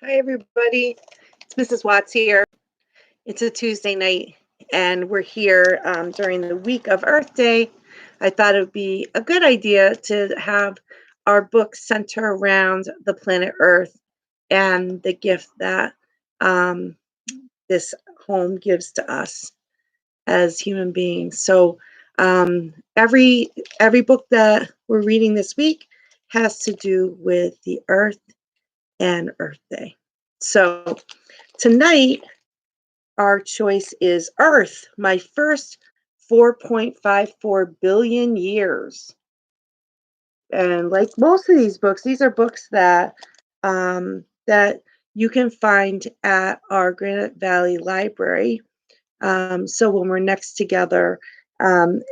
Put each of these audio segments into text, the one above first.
Hi, everybody. It's Mrs. Watts here. It's a Tuesday night, and we're here during the week of Earth Day. I thought it would be a good idea to have our book center around the planet Earth and the gift that um, this home gives to us as human beings. So every book that we're reading this week has to do with the Earth and Earth Day. So tonight, our choice is Earth, my first 4.54 billion years. And like most of these books, these are books that you can find at our Granite Valley Library. So when we're next together, and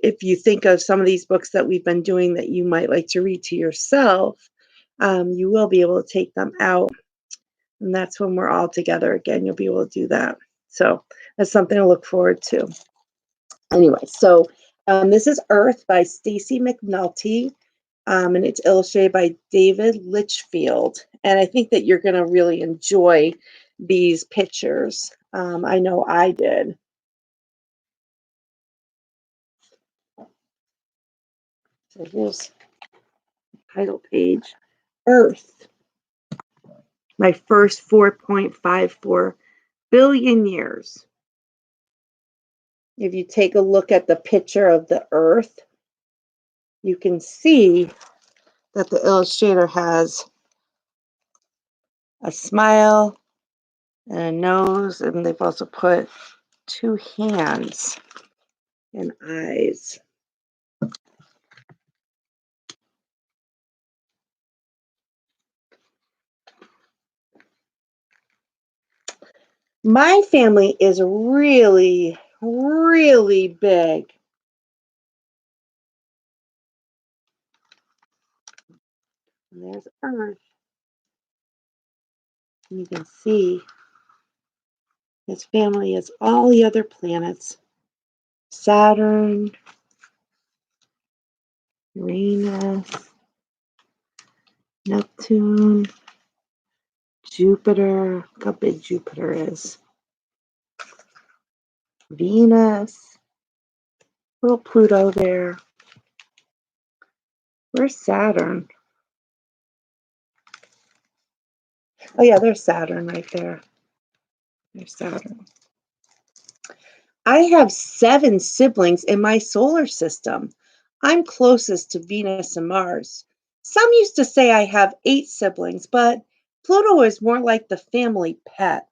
if you think of some of these books that we've been doing that you might like to read to yourself, you will be able to take them out. And that's when we're all together again. You'll be able to do that. So that's something to look forward to. Anyway, so this is Earth by Stacy McAnulty, and it's illustrated by David Litchfield. And I think that you're going to really enjoy these pictures. I know I did. So here's the title page, Earth, my first 4.54 billion years. If you take a look at the picture of the Earth, you can see that the illustrator has a smile and a nose, and they've also put two hands and eyes. My family is really, really big. And there's Earth. And you can see his family is all the other planets. Saturn, Uranus, Neptune, Jupiter. Look how big Jupiter is. Venus, little Pluto there. Where's Saturn? Oh yeah, there's Saturn right there. There's Saturn. I have 7 siblings in my solar system. I'm closest to Venus and Mars. Some used to say I have 8 siblings, but Pluto is more like the family pet.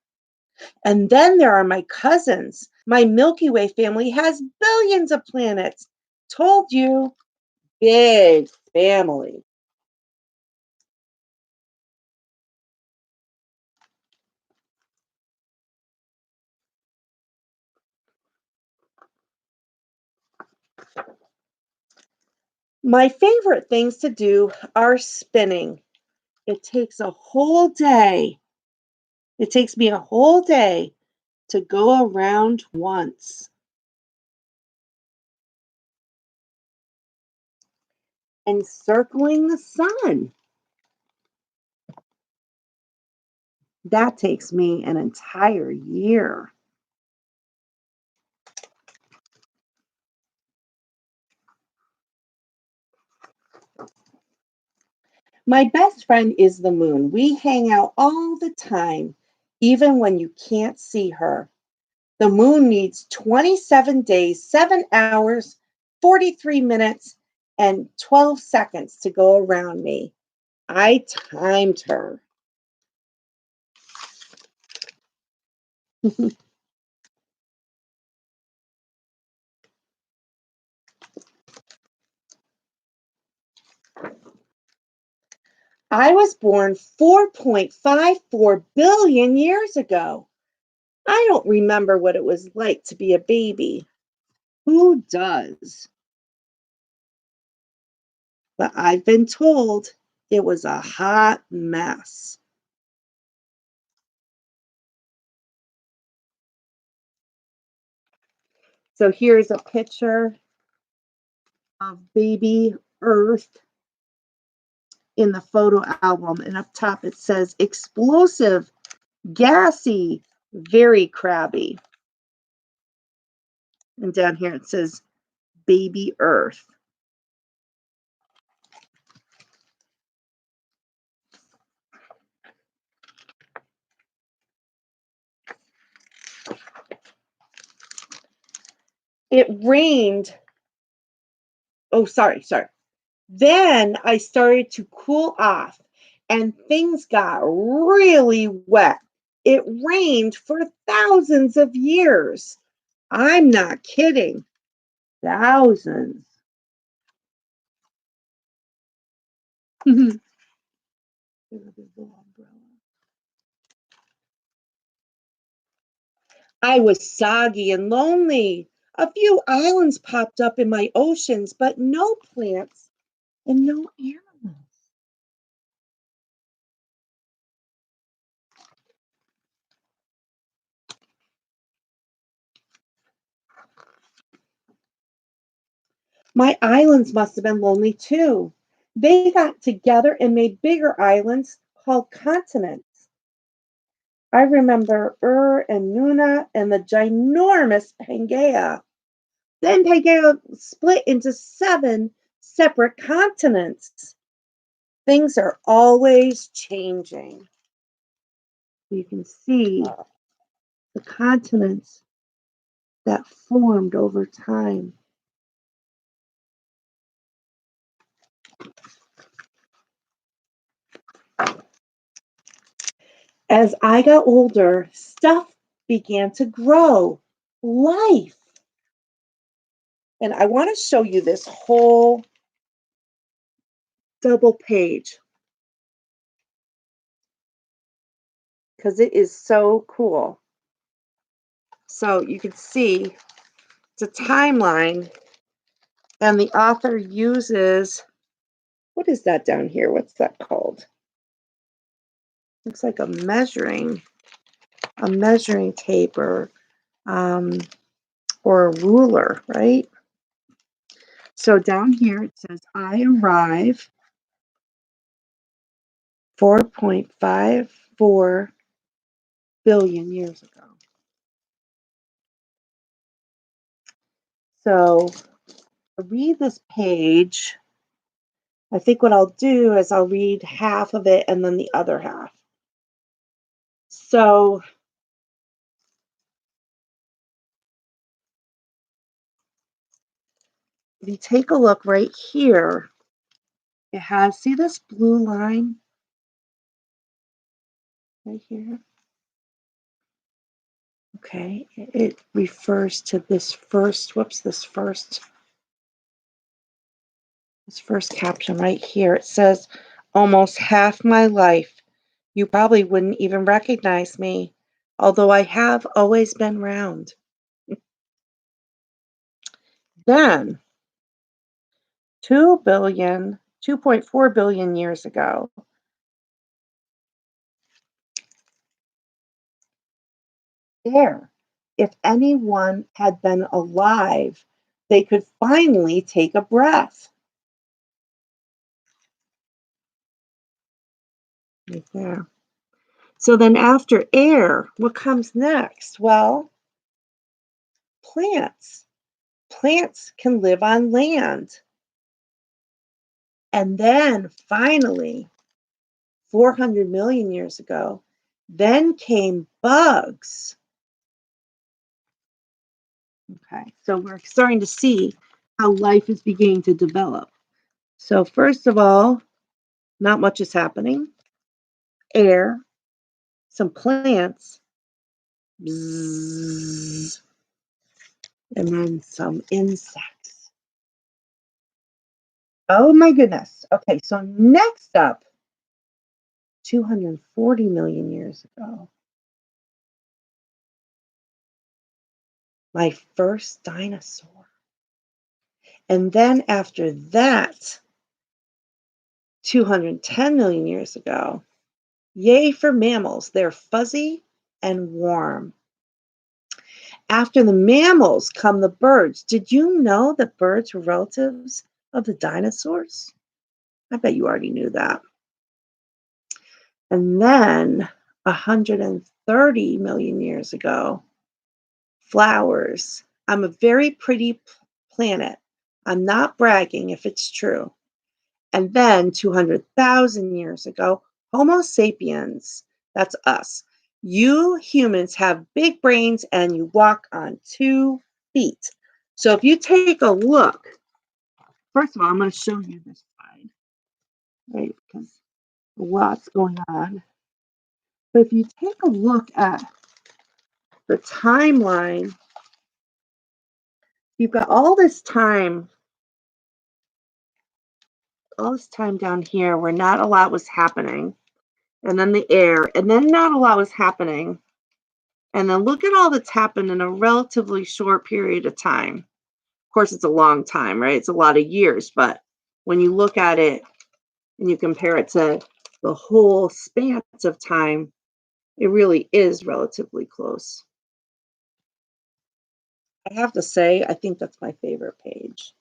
And then there are my cousins. My Milky Way family has billions of planets. Told you, big family. My favorite things to do are spinning. It takes a whole day. It takes me a whole day to go around once. Encircling the sun. That takes me an entire year. My best friend is the moon. We hang out all the time, even when you can't see her. The moon needs 27 days, 7 hours, 43 minutes, and 12 seconds to go around me. I timed her. I was born 4.54 billion years ago. I don't remember what it was like to be a baby. Who does? But I've been told it was a hot mess. So here's a picture of baby Earth. in the photo album. And up top it says explosive, gassy, very crabby. And down here it says baby Earth. It rained. Oh, sorry. Then I started to cool off and things got really wet. It rained for thousands of years. I'm not kidding. Thousands. I was soggy and lonely. A few islands popped up in my oceans, but no plants and no animals. My islands must have been lonely too. They got together and made bigger islands called continents. I remember and Nuna and the ginormous Pangaea. Then Pangaea split into 7 separate continents. Things are always changing. You can see the continents that formed over time. As I got older, stuff began to grow. Life. And I want to show you this whole double page because it is so cool. So you can see it's a timeline, and the author uses, what is that down here? What's that called? Looks like a measuring tape or a ruler, right? So down here it says, I arrive 4.54 billion years ago. So to read this page, I think what I'll do is I'll read half of it and then the other half. So if you take a look right here, it has, see this blue line right here? Okay, it refers to this first caption right here. It says, almost half my life. You probably wouldn't even recognize me, although I have always been round. Then, 2.4 billion years ago, there, if anyone had been alive, they could finally take a breath. Right there. So then after air, what comes next? Well, plants. Plants can live on land. And then finally, 400 million years ago, then came bugs. Okay, so we're starting to see how life is beginning to develop. So first of all, not much is happening. Air, some plants, bzzz, and then some insects. Oh my goodness. Okay, so next up, 240 million years ago, my first dinosaur. And then after that, 210 million years ago, yay for mammals. They're fuzzy and warm. After the mammals come the birds. Did you know that birds were relatives of the dinosaurs? I bet you already knew that. And then 130 million years ago, flowers. I'm a very pretty planet. I'm not bragging if it's true. And then 200,000 years ago, Homo sapiens, that's us. You humans have big brains and you walk on 2 feet. So if you take a look, first of all, I'm going to show you this slide, right? Because a lot's going on. But if you take a look at the timeline, you've got all this time down here where not a lot was happening, and then the air, and then not a lot was happening, and then look at all that's happened in a relatively short period of time. Of course, it's a long time, right? It's a lot of years, but when you look at it and you compare it to the whole span of time, it really is relatively close. I have to say, I think that's my favorite page.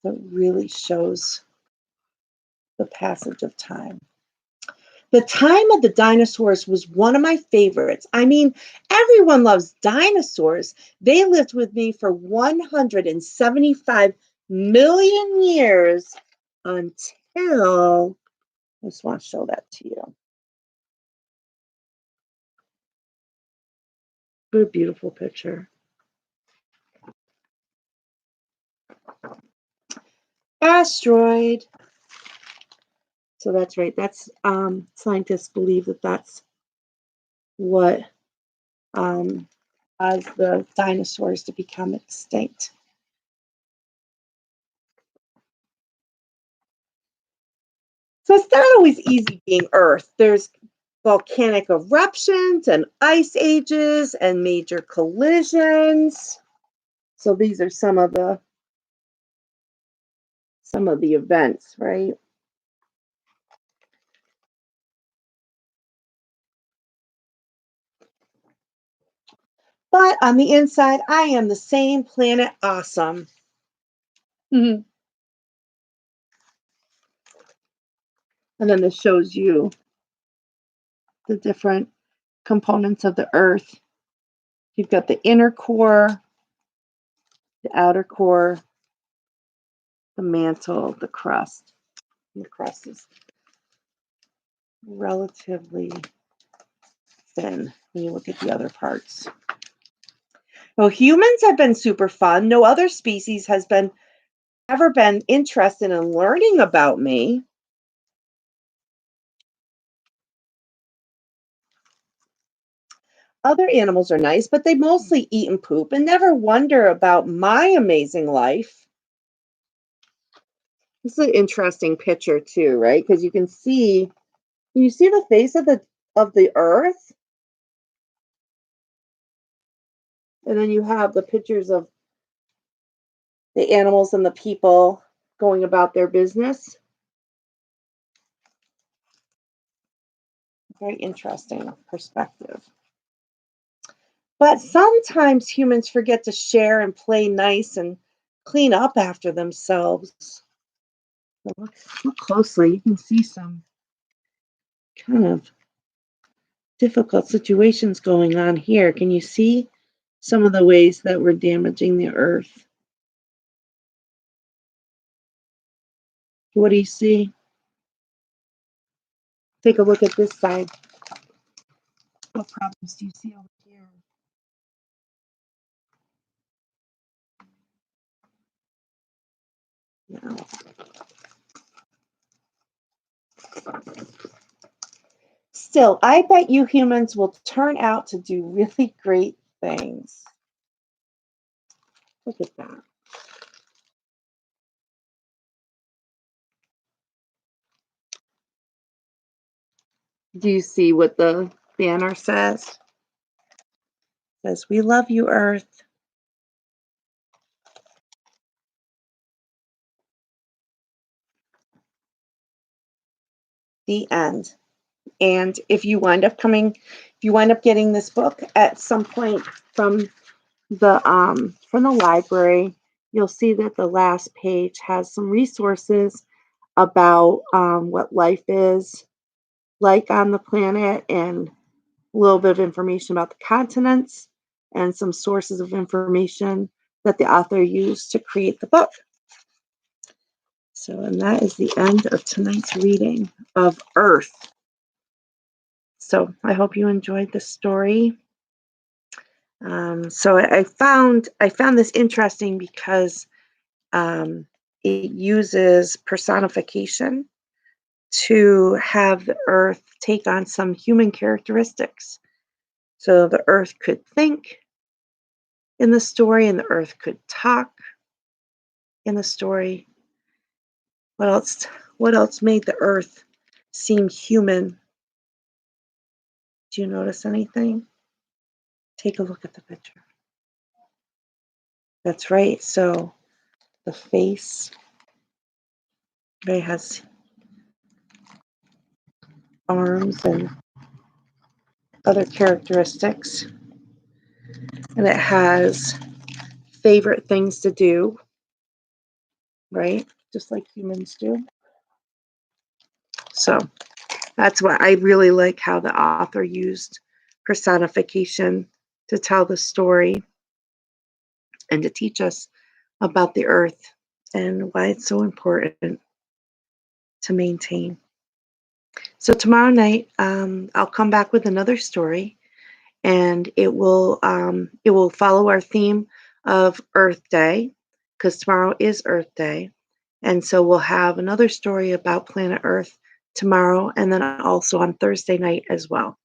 It really shows the passage of time. The time of the dinosaurs was one of my favorites. I mean, everyone loves dinosaurs. They lived with me for 175 million years until, I just want to show that to you. What a beautiful picture. Asteroid. So that's right. That's scientists believe that that's what caused the dinosaurs to become extinct. So it's not always easy being Earth. There's volcanic eruptions and ice ages and major collisions. So these are some of the events, right? But on the inside, I am the same planet awesome. And then this shows you the different components of the Earth. You've got the inner core, the outer core, the mantle, the crust. And the crust is relatively thin when you look at the other parts. Well, humans have been super fun. No other species has ever been interested in learning about me. Other animals are nice, but they mostly eat and poop and never wonder about my amazing life. This is an interesting picture too, right? Because you see the face of the earth, and then you have the pictures of the animals and the people going about their business. Very interesting perspective. But sometimes humans forget to share and play nice and clean up after themselves. Look closely. You can see some kind of difficult situations going on here. Can you see some of the ways that we're damaging the earth? What do you see? Take a look at this side. What problems do you see over here? No. Still, I bet you humans will turn out to do really great things. Look at that. Do you see what the banner says? It says, "We love you, Earth." The end. And if you wind up getting this book at some point from the library, you'll see that the last page has some resources about what life is like on the planet, and a little bit of information about the continents and some sources of information that the author used to create the book. So, and that is the end of tonight's reading of Earth. So I hope you enjoyed the story. So I found this interesting because it uses personification to have the Earth take on some human characteristics. So the Earth could think in the story, and the Earth could talk in the story. What else? What else made the Earth seem human? Do you notice anything? Take a look at the picture. That's right. So the face, right, has arms and other characteristics, and it has favorite things to do, right? Just like humans do. So that's what I really like, how the author used personification to tell the story and to teach us about the earth and why it's so important to maintain. So tomorrow night, I'll come back with another story, and it will follow our theme of Earth Day, because tomorrow is Earth Day, and so we'll have another story about planet Earth tomorrow, and then also on Thursday night as well.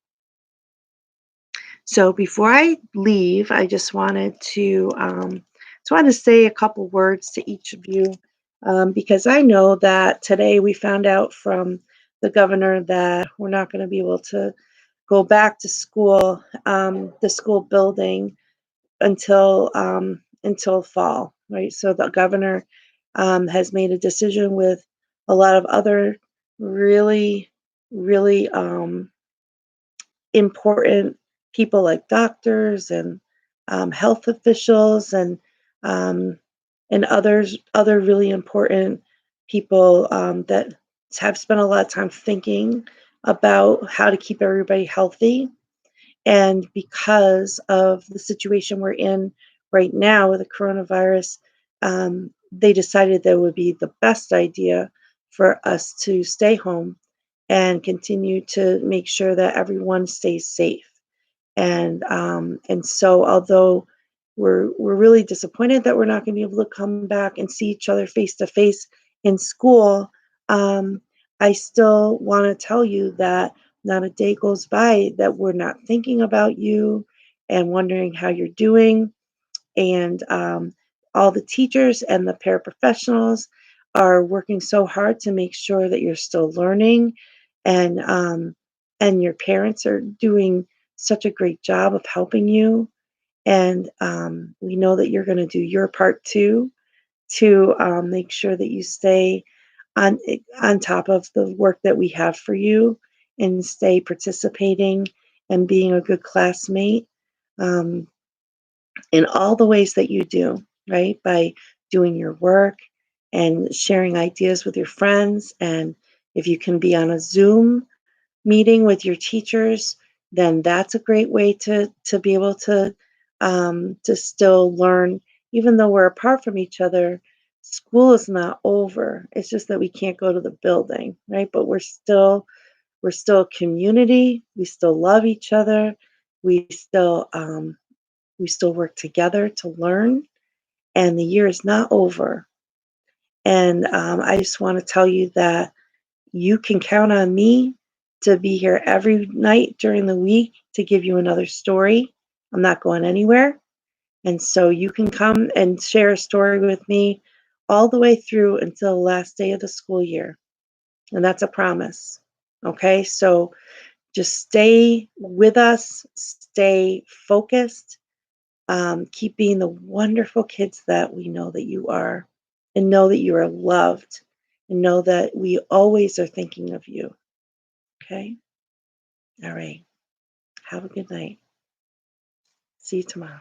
So before I leave, I just wanted to say a couple words to each of you, because I know that today we found out from the governor that we're not going to be able to go back to school, the school building, until fall, right? So the governor has made a decision with a lot of other really, really important people like doctors and health officials um, and other really important people that have spent a lot of time thinking about how to keep everybody healthy. And because of the situation we're in right now with the coronavirus, they decided that it would be the best idea for us to stay home and continue to make sure that everyone stays safe. And so, although we're really disappointed that we're not going to be able to come back and see each other face to face in school, um, I still want to tell you that not a day goes by that we're not thinking about you and wondering how you're doing. And all the teachers and the paraprofessionals are working so hard to make sure that you're still learning, and your parents are doing such a great job of helping you. And we know that you're going to do your part too, to make sure that you stay on top of the work that we have for you, and stay participating and being a good classmate. Um, in all the ways that you do, right? By doing your work and sharing ideas with your friends. And if you can be on a Zoom meeting with your teachers, then that's a great way to be able to still learn, even though we're apart from each other. School is not over. It's just that we can't go to the building, right? But we're still a community. We still love each other. We still work together to learn, and the year is not over. And I just want to tell you that you can count on me to be here every night during the week to give you another story. I'm not going anywhere. And so you can come and share a story with me all the way through until the last day of the school year. And that's a promise. Okay, so just stay with us, stay focused. Keep being the wonderful kids that we know that you are, and know that you are loved, and know that we always are thinking of you. Okay? All right. Have a good night. See you tomorrow.